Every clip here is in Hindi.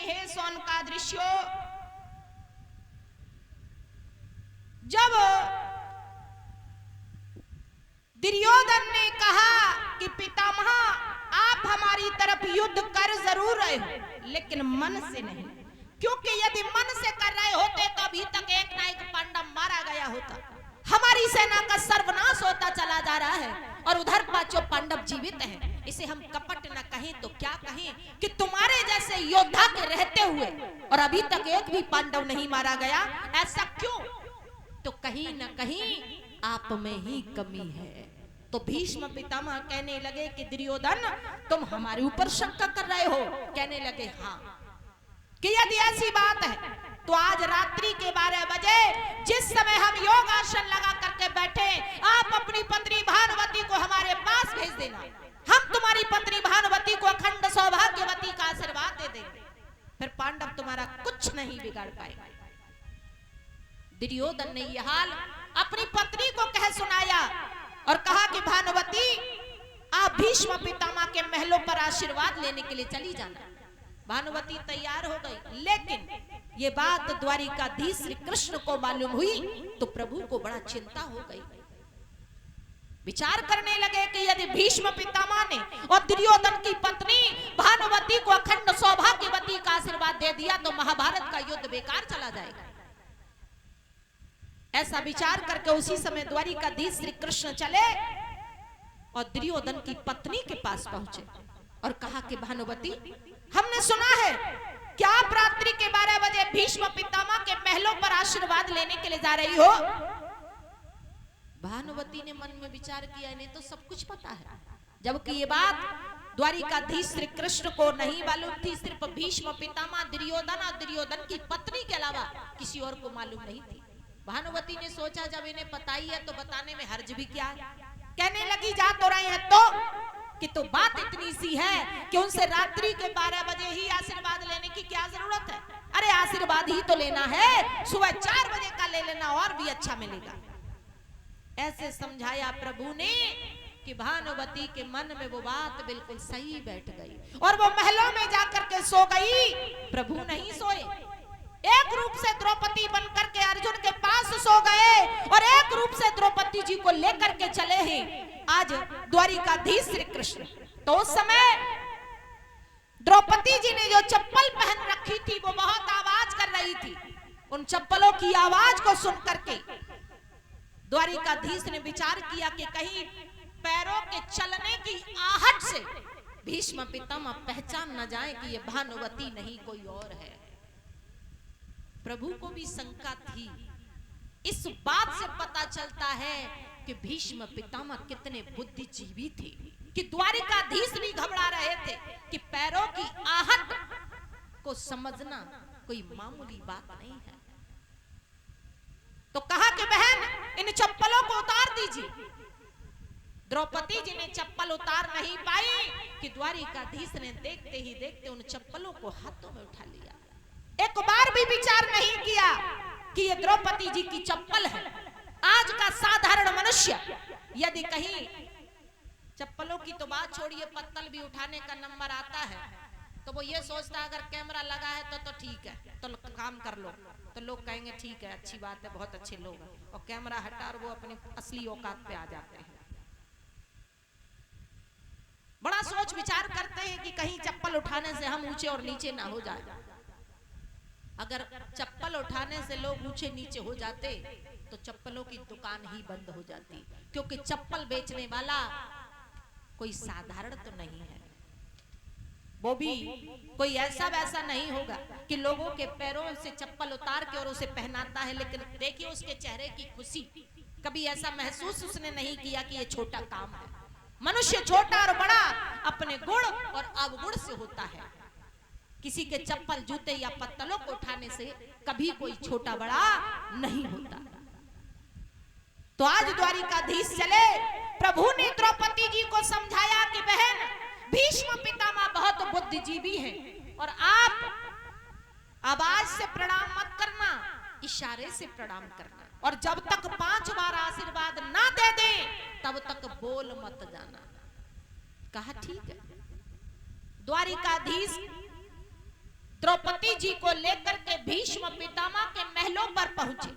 हे सोनका दृश्यो, जब दुर्योधन ने कहा कि पितामह आप हमारी तरफ युद्ध कर जरूर रहे हो लेकिन मन से नहीं, क्योंकि यदि मन से कर रहे होते तो अभी तक एक ना एक पांडव मारा गया होता, हमारी सेना का सर्वनाश होता चला जा रहा है और उधर पांचों पांडव जीवित हैं। इसे हम कपट न कहें तो क्या कहें कि तुम्हारे जैसे योद्धा के रहते हुए और अभी तक एक भी पांडव नहीं मारा गया, ऐसा क्यों? तो कहीं न कहीं आप में ही कमी है। तो भीष्म पितामह कहने लगे कि दुर्योधन तुम हमारे ऊपर शंका कर रहे हो? कहने लगे हाँ, कि यदि ऐसी बात है तो आज रात्रि के 12 बजे जिस समय हम योग आसन लगा करके बैठे, आप अपनी पत्नी भानुमति को हमारे पास भेज देना, हम तुम्हारी पत्नी भानुमति को अखंड सौभाग्यवती का आशीर्वाद दे देंगे, फिर पांडव तुम्हारा कुछ नहीं बिगाड़ पाएंगे। दुर्योधन ने यह हाल अपनी पत्नी को कह सुनाया और कहा कि भानुमति आप भीष्म पितामह के महलों पर आशीर्वाद लेने के लिए चली जाना। भानुमति तैयार हो गई, लेकिन ये बात द्वारिकाधीश श्री कृष्ण को मालूम हुई तो प्रभु को बड़ा चिंता हो गई। विचार करने लगे कि यदि भीष्म पितामह ने और दुर्योधन की पत्नी भानुमति को अखंड सौभाग्यवती का आशीर्वाद दे दिया तो महाभारत का युद्ध बेकार चला जाएगा। ऐसा विचार करके उसी समय द्वारिकाधीश श्री कृष्ण चले और दुर्योधन की पत्नी के पास पहुंचे और कहा कि भानुमति हमने सुना है कि आप रात्रि के 12 बजे भीष्म पितामह के महलों पर आशीर्वाद लेने के लिए जा रही हो। भानुमति ने मन में विचार किया, इन्हें तो सब कुछ पता है, जबकि ये बात द्वारिकाधीश श्री कृष्ण को नहीं मालूम थी। सिर्फ भीष्म पितामह, दुर्योधन और दुर्योधन की पत्नी के अलावा किसी और को मालूम नहीं थी। भानुमति ने सोचा जब इन्हें पता ही है तो बताने में हर्ज भी क्या है। कहने लगी जा तो रहे हैं तो बात इतनी सी है कि उनसे रात्रि के 12 बजे ही आशीर्वाद लेने की क्या जरूरत है? अरे आशीर्वाद ही तो लेना है, सुबह 4 बजे का ले लेना और भी अच्छा मिलेगा। ऐसे समझाया प्रभु ने कि भानुमति के मन में वो बात बिल्कुल सही बैठ गई और वो महलों में जाकर के सो गई। प्रभु नहीं सोए, एक रूप से द्रौपदी बनकर के अर्जुन के पास सो गए और एक रूप से द्रौपदी जी को लेकर के चले हैं आज द्वारिकाधीश श्री कृष्ण। तो उस समय द्रौपदी जी ने जो चप्पल पहन रखी थी वो बहुत आवाज कर रही थी। उन चप्पलों की आवाज को सुन करके द्वारिकाधीश ने विचार किया कि कहीं पैरों के चलने की आहट से भीष्म पितामह पहचान न जाए कि ये भानुमति नहीं कोई और है। प्रभु को भी शंका थी। इस बात से पता चलता है कि भीष्म पितामह कितने बुद्धिजीवी थे कि द्वारिकाधीश भी घबरा रहे थे कि पैरों की आहट को समझना कोई मामूली बात नहीं है। तो कहा कि बहन इन चप्पलों को उतार दीजिए। द्रौपदी जी ने चप्पल उतार नहीं पाई कि द्वारिकाधीश ने देखते ही देखते उन चप्पलों को हाथों में उठा लिया। एक बार भी विचार नहीं किया कि ये द्रौपदी जी की चप्पल है। आज का साधारण मनुष्य यदि कहीं चप्पलों की तो बात छोड़िए, पत्तल भी उठाने का नंबर आता है तो वो ये सोचता है अगर कैमरा लगा है तो ठीक है, तो काम कर लो, तो लोग कहेंगे ठीक है, अच्छी बात है, बहुत अच्छे लोग हैं, और कैमरा हटा और वो अपने असली औकात पे आ जाते हैं। बड़ा सोच विचार करते हैं कि कहीं चप्पल उठाने से हम ऊंचे और नीचे ना हो जाए। अगर चप्पल उठाने से लोग ऊंचे नीचे हो जाते तो चप्पलों की दुकान ही बंद हो जाती, क्योंकि चप्पल बेचने वाला कोई साधारण तो नहीं है। वो भी कोई ऐसा वैसा नहीं होगा कि लोगों के पैरों से चप्पल उतार के और उसे पहनाता है, लेकिन देखिए उसके चेहरे की खुशी, कभी ऐसा महसूस उसने नहीं किया कि ये छोटा काम है। मनुष्य छोटा और बड़ा अपने गुण और अवगुण से होता है। किसी के चप्पल, जूते या पत्तलों को उठाने से कभी कोई छोटा बड़ा नहीं होता। तो आज द्वारिकाधीश चले, प्रभु ने द्रौपदी जी को समझाया कि बहन भीष्म पितामह बहुत बुद्धिजीवी हैं और आप आवाज से प्रणाम मत करना, इशारे से प्रणाम करना, और जब तक 5 बार आशीर्वाद ना दे दे तब तक बोल मत जाना। कहा ठीक है। द्वारिकाधीश द्रौपदी जी को लेकर के भीष्म पितामह के महलों पर पहुंचे।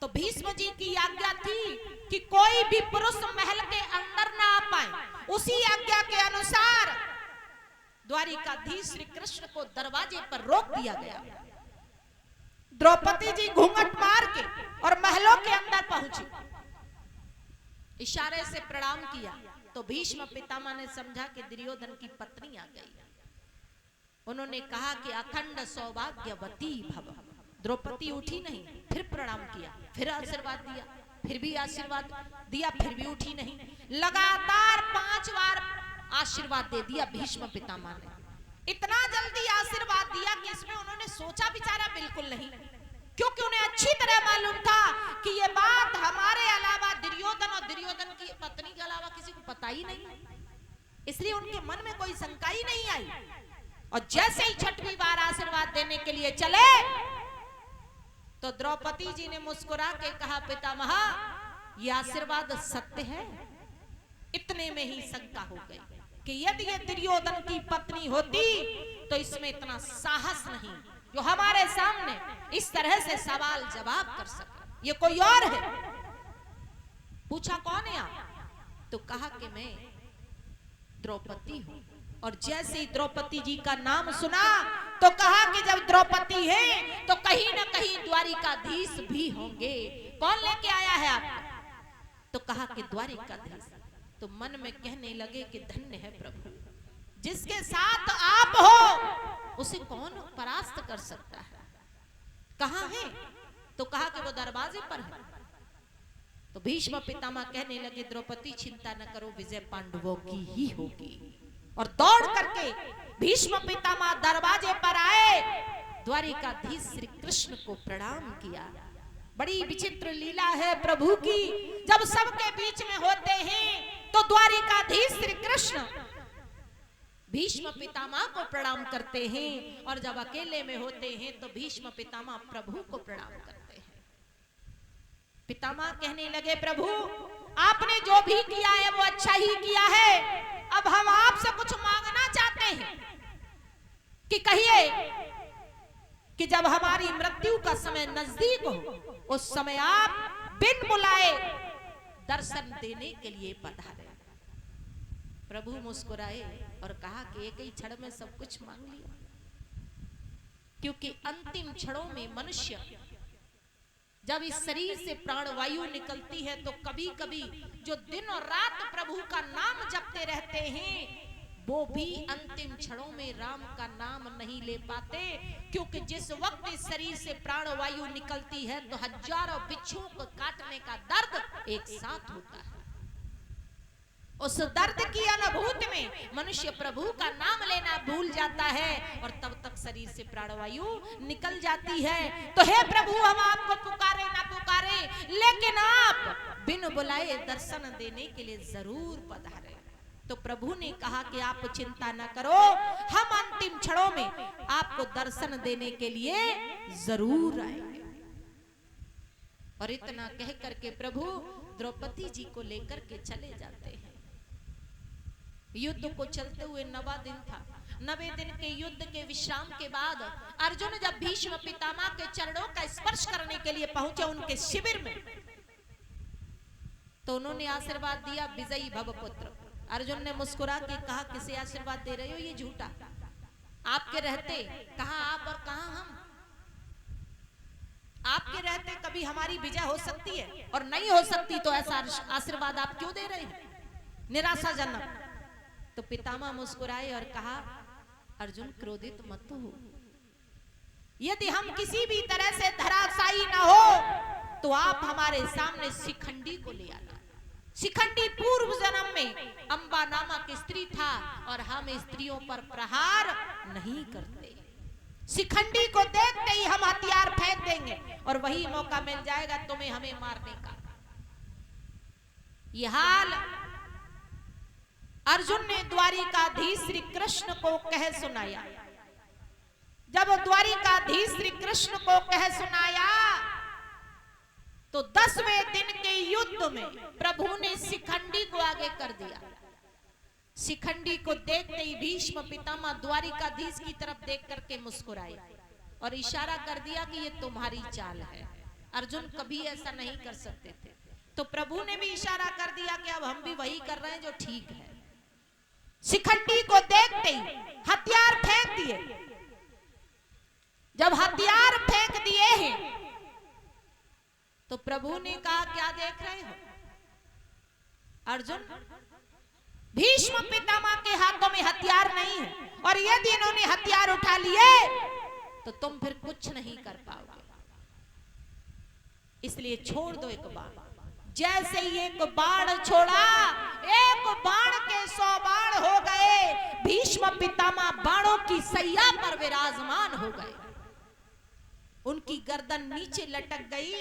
तो भीष्म जी की आज्ञा थी कि कोई भी पुरुष महल के अंदर ना आ पाए। उसी आज्ञा के अनुसार द्वारिकाधीश श्री कृष्ण को दरवाजे पर रोक दिया गया। द्रौपदी जी घूंघट मार के और महलों के अंदर पहुंची, इशारे से प्रणाम किया। तो भीष्म पितामह ने समझा कि दुर्योधन की पत्नी आ गई। उन्होंने कहा कि अखंड सौभाग्यवती भव। द्रौपदी उठी नहीं, फिर प्रणाम किया, फिर आशीर्वाद दिया, फिर भी आशीर्वाद दिया, फिर भी उठी नहीं। लगातार 5 बार आशीर्वाद दे दिया भीष्म पितामह ने। इतना जल्दी आशीर्वाद दिया कि इसमें उन्होंने सोचा विचारा बिल्कुल नहीं, क्योंकि उन्हें अच्छी तरह मालूम था कि ये बात हमारे अलावा दुर्योधन और दुर्योधन की पत्नी के अलावा किसी को पता ही नहीं। इसलिए उनके मन में कोई शंका ही नहीं आई। और जैसे ही 6वीं बार आशीर्वाद देने के लिए चले तो द्रौपदी जी ने मुस्कुरा के कहा, पितामह ये आशीर्वाद सत्य है। इतने में ही शंका हो गई कि यदि ये दुर्योधन की पत्नी होती तो इसमें इतना साहस नहीं जो हमारे सामने इस तरह से सवाल जवाब कर सके। ये कोई और है। पूछा कौन है आप? तो कहा कि मैं द्रौपदी हूं। और जैसे ही द्रौपदी जी का नाम सुना तो कहा कि जब द्रौपदी है तो कहीं ना कहीं द्वारिकाधीश भी होंगे। कौन लेके आया है आपको? तो कहा कि द्वारिकाधीश। तो मन में कहने लगे कि धन्य है प्रभु, जिसके साथ आप हो उसे कौन परास्त कर सकता है। कहां है? तो कहा कि वो दरवाजे पर है। तो भीष्म पितामह कहने लगे, द्रौपदी चिंता न करो, विजय पांडवों की ही होगी। और दौड़ करके भीष्म पितामह दरवाजे पर आए, द्वारिकाधीश श्री कृष्ण को प्रणाम किया। बड़ी विचित्र लीला है प्रभु की। जब सबके बीच में होते हैं तो द्वारिकाधीश श्री कृष्ण भीष्म पितामह को प्रणाम करते हैं, और जब अकेले में होते हैं तो भीष्म पितामह प्रभु को प्रणाम करते हैं। पितामह कहने लगे, प्रभु आपने जो भी किया है वो अच्छा ही किया है। अब हम आपसे कुछ मांगना चाहते हैं कि कहिए कि जब हमारी मृत्यु का समय नजदीक हो उस समय आप बिन बुलाए दर्शन देने के लिए पधारे। प्रभु मुस्कुराए और कहा कि एक ही क्षण में सब कुछ मांग लिया, क्योंकि अंतिम क्षणों में मनुष्य जब इस शरीर से प्राणवायु निकलती है तो कभी कभी जो दिन और रात प्रभु का नाम जपते रहते हैं वो भी अंतिम क्षणों में राम का नाम नहीं ले पाते, क्योंकि जिस वक्त इस शरीर से प्राणवायु निकलती है तो हजारों बिच्छुओं को काटने का दर्द एक साथ होता है। उस दर्द की अनुभूति में मनुष्य प्रभु का नाम लेना भूल जाता है और तब तक शरीर से प्राणवायु निकल जाती है। तो हे प्रभु, हम आपको पुकारे ना पुकारे, लेकिन आप बिन बुलाए दर्शन देने के लिए जरूर पधारे। तो प्रभु ने कहा कि आप चिंता न करो, हम अंतिम क्षणों में आपको दर्शन देने के लिए जरूर आएंगे। और इतना कह करके प्रभु द्रौपदी जी को लेकर के चले जाते हैं। युद्ध को चलते हुए 9वां दिन था। 9वें दिन के युद्ध के विश्राम के बाद अर्जुन जब भीष्म पितामह के चरणों का स्पर्श करने के लिए पहुंचे उनके शिविर में, तो उन्होंने आशीर्वाद दिया, विजयी भव पुत्र। अर्जुन ने मुस्कुरा के कहा, किसे आशीर्वाद दे रहे हो, ये झूठा। आपके रहते कहां आप और कहां हम? आपके रहते कभी हमारी विजय हो सकती है और नहीं हो सकती, तो ऐसा आशीर्वाद आप क्यों दे रहे हैं, निराशाजनक। तो पितामह मुस्कुराए और कहा, अर्जुन क्रोधित मत हो, यदि हम किसी भी तरह से धराशायी ना हो तो आप हमारे सामने शिखंडी को ले आना। शिखंडी पूर्व जन्म में अंबा नामक स्त्री था और हम स्त्रियों पर प्रहार नहीं करते। शिखंडी को देखते ही हम हथियार फेंक देंगे और वही मौका मिल जाएगा तुम्हें हमें मारने का। यह हाल अर्जुन ने द्वारिकाधीश श्री कृष्ण को कह सुनाया। जब द्वारिकाधीश श्री कृष्ण को कह सुनाया तो 10वें दिन के युद्ध में प्रभु ने शिखंडी को आगे कर दिया। शिखंडी को देखते ही भीष्म पितामह द्वारिकाधीश की तरफ देख करके मुस्कुराए और इशारा कर दिया कि ये तुम्हारी चाल है। अर्जुन कभी ऐसा नहीं कर सकते थे, तो प्रभु ने भी इशारा कर दिया कि अब हम भी वही कर रहे हैं जो ठीक है। शिखंडी को देखते ही हथियार फेंक दिए। जब हथियार फेंक दिए हैं तो प्रभु ने कहा, क्या देख रहे हो अर्जुन? भीष्म पितामह के हाथों में हथियार नहीं है, और यदि इन्होंने हथियार उठा लिए तो तुम फिर कुछ नहीं कर पाओगे, इसलिए छोड़ दो एक बाण। जैसे ही एक बाण छोड़ा, एक बाण के 100 बाण हो गए। भीष्म पितामह बाणों की सैया पर विराजमान हो गए। उनकी गर्दन नीचे लटक गई।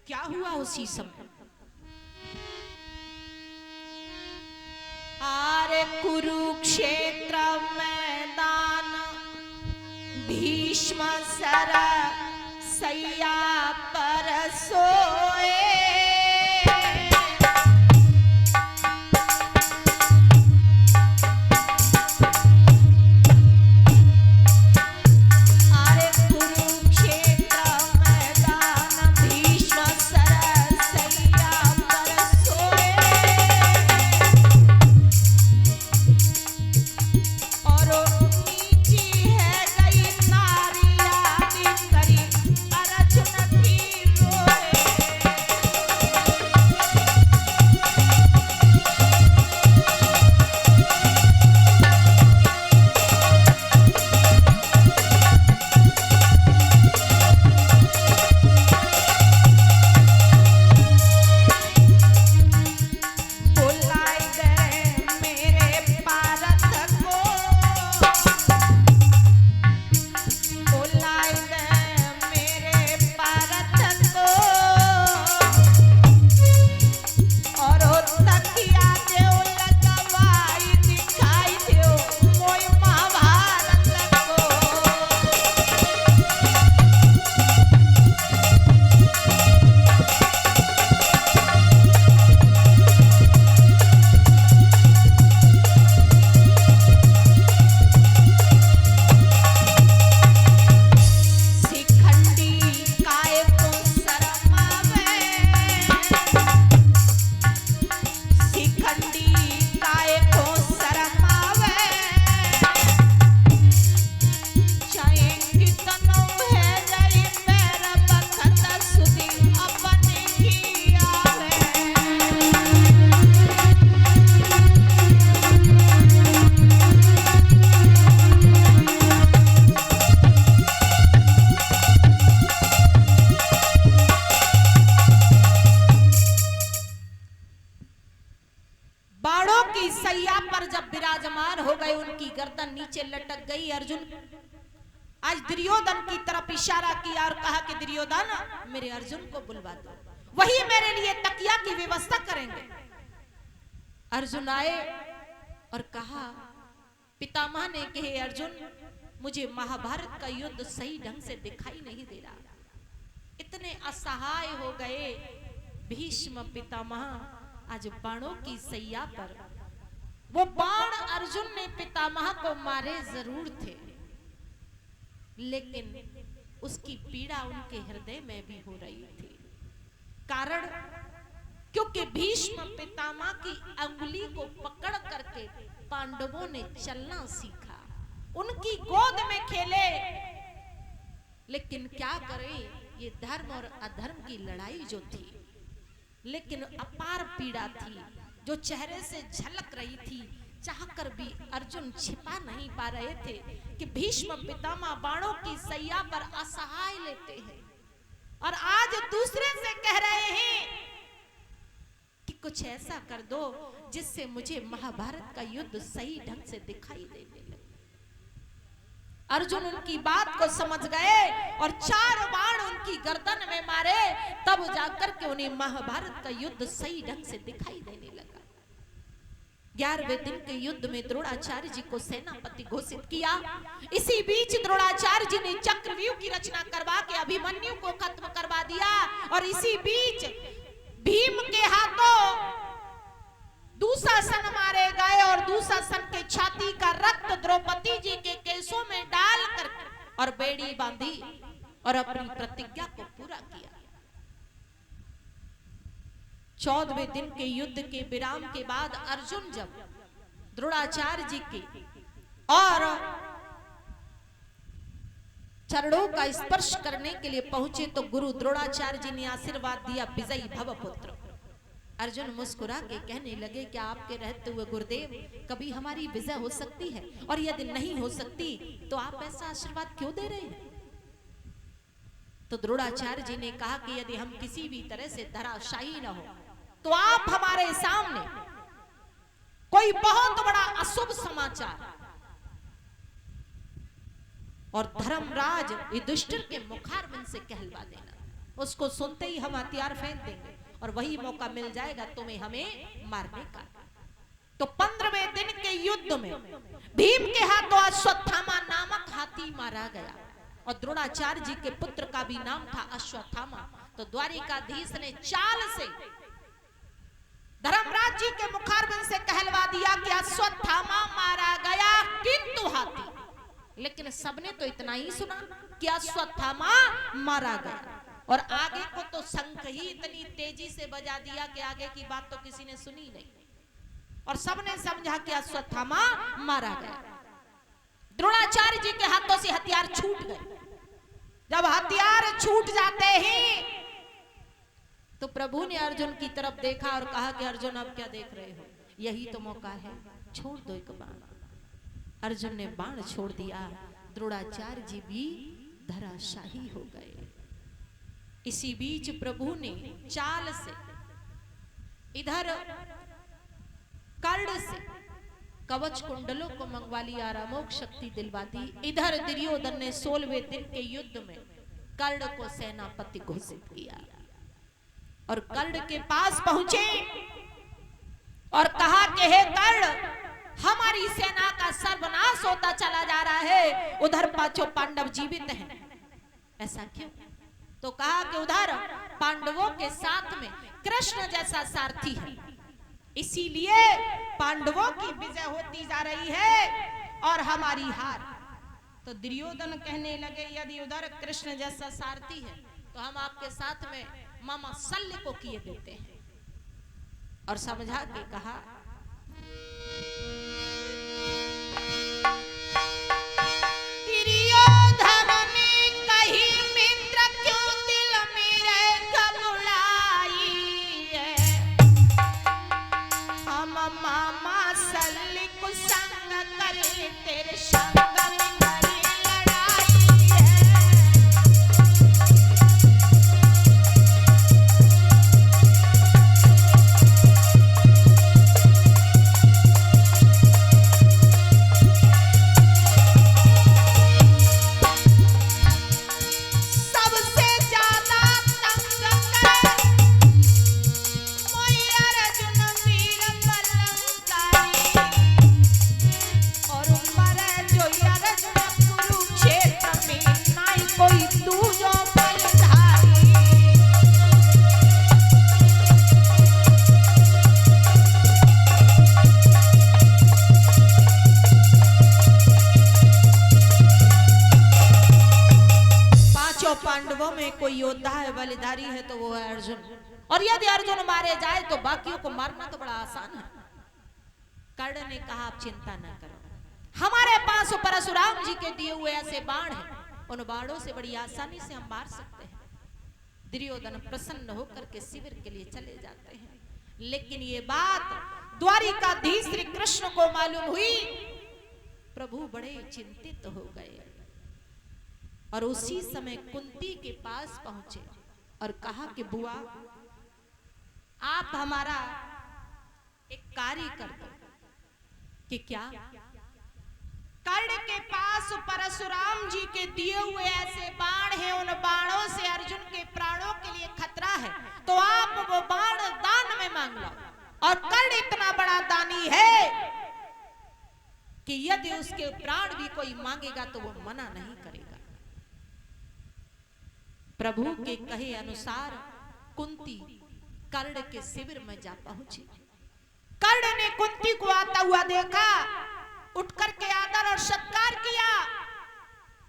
क्या हुआ उसी समय? आरे कुरुक्षेत्र मैदान भीष्म सर सैया पर सोए। लटक गई। अर्जुन आज दुर्योधन की तरफ इशारा किया और कहा कि दुर्योधन मेरे अर्जुन को बुलवा दो, वही मेरे लिए तकिया की व्यवस्था करेंगे। अर्जुन आए और कहा, पितामह ने कहे अर्जुन मुझे महाभारत का युद्ध सही ढंग से दिखाई नहीं दे रहा। इतने असहाय हो गए भीष्म पितामह आज बाणों की सैया पर। वो बाण अर्जुन ने पितामह को मारे जरूर थे, लेकिन उसकी पीड़ा उनके हृदय में भी हो रही थी। कारण क्योंकि भीष्म पितामह की अंगुली को पकड़ करके पांडवों ने चलना सीखा, उनकी गोद में खेले। लेकिन क्या करें, ये धर्म और अधर्म की लड़ाई जो थी, लेकिन अपार पीड़ा थी जो चेहरे से झलक रही थी। चाहकर भी अर्जुन छिपा नहीं पा रहे थे कि भीष्म पितामह बाणों की सैया पर असहाय लेते हैं और आज दूसरे से कह रहे हैं कि कुछ ऐसा कर दो जिससे मुझे महाभारत का युद्ध सही ढंग से दिखाई देने लगे। अर्जुन उनकी बात को समझ गए और 4 बाण उनकी गर्दन में मारे, तब जाकर के उन्हें महाभारत का युद्ध सही ढंग से दिखाई देने लगा। 11वें दिन के युद्ध में द्रोणाचार्य जी को सेनापति घोषित किया। इसी बीच द्रोणाचार्य जी ने चक्रव्यूह की रचना करवा के अभिमन्यु को खत्म करवा दिया और इसी बीच भीम के हाथों दुशासन मारे गए और दुशासन के छाती का रक्त द्रौपदी जी के केसों में डालकर और बेड़ी बांधी और अपनी प्रतिज्ञा को पूरा किया। 14वें दिन के युद्ध के विराम के बाद अर्जुन जब द्रोणाचार्य जी के और चरणों का स्पर्श करने के लिए पहुंचे तो गुरु द्रोणाचार्य जी ने आशीर्वाद दिया, विजयी भव पुत्र। अर्जुन मुस्कुरा के कहने लगे, क्या आपके रहते हुए गुरुदेव कभी हमारी विजय हो सकती है? और यदि नहीं हो सकती तो आप ऐसा आशीर्वाद क्यों दे रहे हैं? तो द्रोणाचार्य जी ने कहा कि यदि हम किसी भी तरह से धराशायी न हो तो आप हमारे सामने कोई बहुत बड़ा अशुभ समाचार और धर्मराज युधिष्ठिर के मुखारबिंद से कहलवा देना। उसको सुनते ही हम हथियार फेंक देंगे और वही मौका मिल जाएगा तुम्हें हमें मारने का। तो 15वें दिन के युद्ध में भीम के हाथों अश्वत्थामा नामक हाथी मारा गया और द्रोणाचार्य जी के पुत्र का भी नाम था अश्वत्थामा। तो द्वारिकाधीश ने चाल से धर्मराज जी के मुखारबिंद से कहलवा दिया कि अश्वत्थामा मारा गया किंतु हाथी। लेकिन सबने तो इतना ही सुना कि अश्वत्थामा मारा गया और आगे को तो शंख ही इतनी तेजी से बजा दिया कि आगे की बात तो किसी ने सुनी नहीं और सबने समझा कि अश्वत्थामा मारा गया। द्रोणाचार्य जी के हाथों से हथियार छूट गए। जब हथियार छूट जाते ही तो प्रभु ने अर्जुन की तरफ देखा और कहा कि अर्जुन अब क्या देख रहे हो, यही तो मौका है, छोड़ दो एक बाण। अर्जुन ने बाण छोड़ दिया। द्रोणाचार्य जी भी धराशाही हो गए। इसी बीच प्रभु ने चाल से इधर कर्ण से कवच कुंडलों को मंगवा लिया, अमोघ शक्ति दिलवा दी। इधर दुर्योधन ने 16वें दिन के युद्ध में कर्ण को सेनापति घोषित किया और कर्ण के पास पहुंचे और कहा कि हे कर्ण, हमारी सेना का सर्वनाश होता चला जा रहा है, उधर 5 पांडव जीवित हैं, ऐसा क्यों? तो कहा कि उधर पांडवों के साथ में कृष्ण जैसा सारथी है, इसीलिए पांडवों की विजय होती जा रही है और हमारी हार। तो दुर्योधन कहने लगे, यदि उधर कृष्ण जैसा सारथी है तो हम आपके साथ में मामा शल्य को किए देते हैं। और समझा के कहा, दुर्योधन ने कही मित्र क्यों दिल मेरे घबराई है, हम मामा शल्य को संग करे तेरे संग में करे लड़ाई है। पांडवों में कोई योद्धा है, बलिधारी है तो वो है अर्जुन। और यदि अर्जुन मारे जाए तो बाकियों को मारना तो बड़ा आसान है। कर्ण ने कहा, आप चिंता न करो, हमारे पास परशुराम जी के दिए हुए ऐसे बाण हैं, उन बाणों से बड़ी आसानी से हम मार सकते हैं। दुर्योधन प्रसन्न होकर के शिविर के लिए चले जाते हैं। लेकिन ये बात द्वारिकाधीश श्री कृष्ण को मालूम हुई। प्रभु बड़े चिंतित हो गए और उसी समय कुंती के पास पहुंचे और कहा कि बुआ, आप हमारा एक कार्य कर दो। कि क्या? कर्ण के पास परशुराम जी के दिए हुए ऐसे बाण हैं, उन बाणों से अर्जुन के प्राणों के लिए खतरा है, तो आप वो बाण दान में मांग लो। और कर्ण इतना बड़ा दानी है कि यदि उसके प्राण भी कोई मांगेगा तो वो मना नहीं करेगा। प्रभु के कहे अनुसार कुंती कर्ण के शिविर में जा पहुंची कर्ण ने कुंती को आता हुआ देखा, उठ करके आदर और सत्कार किया,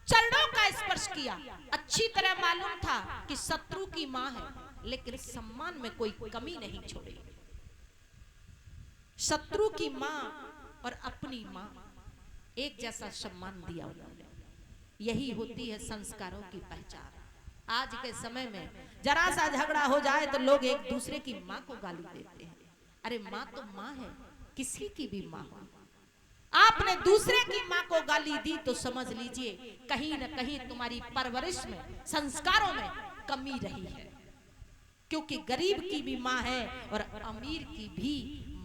चरणों का स्पर्श किया। अच्छी तरह मालूम था कि शत्रु की मां है, लेकिन सम्मान में कोई कमी नहीं छोड़ी। शत्रु की मां और अपनी मां एक जैसा सम्मान दिया उन्होंने। यही होती है संस्कारों की पहचान। आज के समय में जरा सा झगड़ा हो जाए तो लोग एक दूसरे की मां को गाली देते हैं। अरे मां तो मां है, किसी की भी मां हो। आपने दूसरे की मां को गाली दी तो समझ लीजिए कहीं न कहीं तुम्हारी परवरिश में, संस्कारों में कमी रही है। क्योंकि गरीब की भी मां है और अमीर की भी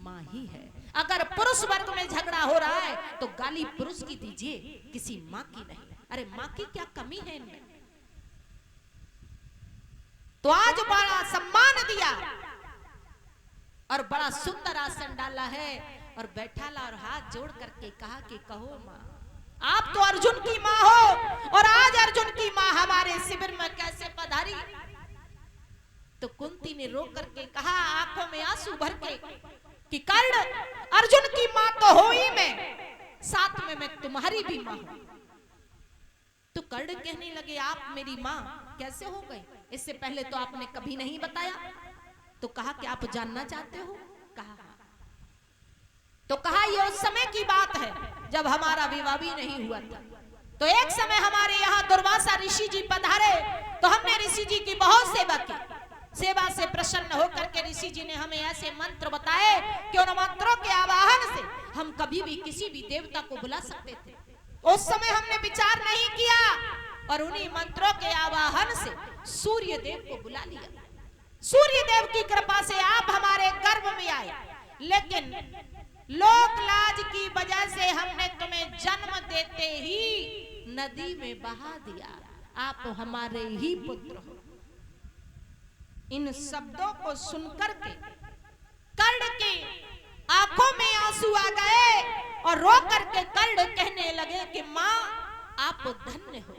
मां ही है। अगर पुरुष वर्ग में झगड़ा हो रहा है तो गाली पुरुष की दीजिए, किसी मां की नहीं। अरे मां की क्या कमी है इनमें? तो आज बड़ा सम्मान दिया और बड़ा सुंदर आसन डाला है और बैठा ला और हाथ जोड़ करके कहा कि कहो मां, आप तो अर्जुन की मां हो और आज अर्जुन की मां हमारे शिविर में कैसे पधारी। तो कुंती ने रो करके कहा, आंखों में आंसू भर के, कि कर्ण, अर्जुन की मां तो हो ही मैं, साथ में मैं तुम्हारी भी मां हूं। तो कर्ण कहने लगे, आप मेरी मां कैसे हो गए? इससे पहले तो आपने कभी नहीं बताया। तो कहा कि आप जानना चाहते हो? कहा तो कहा ये उस समय की बात है जब हमारा विवाह भी नहीं हुआ था। तो एक समय हमारे यहाँ दुर्वासा ऋषि जी पधारे, तो हमने ऋषि जी की बहुत सेवा की। सेवा से प्रसन्न होकर के ऋषि जी ने हमें ऐसे मंत्र बताए कि उन मंत्रों के आवाहन से हम कभी भी किसी भी देवता को बुला सकते थे। उस समय हमने विचार नहीं किया और उन्हीं मंत्रों के आवाहन से सूर्य देव को बुला लिया। सूर्य देव की कृपा से आप हमारे गर्भ में आए, लेकिन लोक लाज की वजह से हमने तुम्हें जन्म देते ही नदी में बहा दिया। आप हमारे ही पुत्र हो। इन शब्दों को सुनकर के कर्ण के आंखों में आंसू आ गए और रो करके कर्ण कहने लगे कि मां, आप धन्य हो।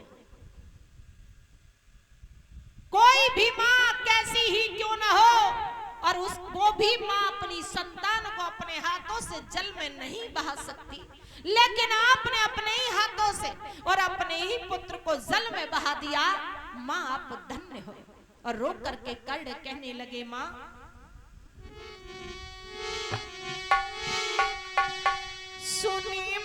कोई भी मां कैसी ही क्यों ना हो, और वो भी मां अपनी संतान को अपने हाथों से जल में नहीं बहा सकती, लेकिन आपने अपने ही हाथों से और अपने ही पुत्र को जल में बहा दिया। मां, आप धन्य हो। और रो करके कर्ण कहने लगे, मां, सुनी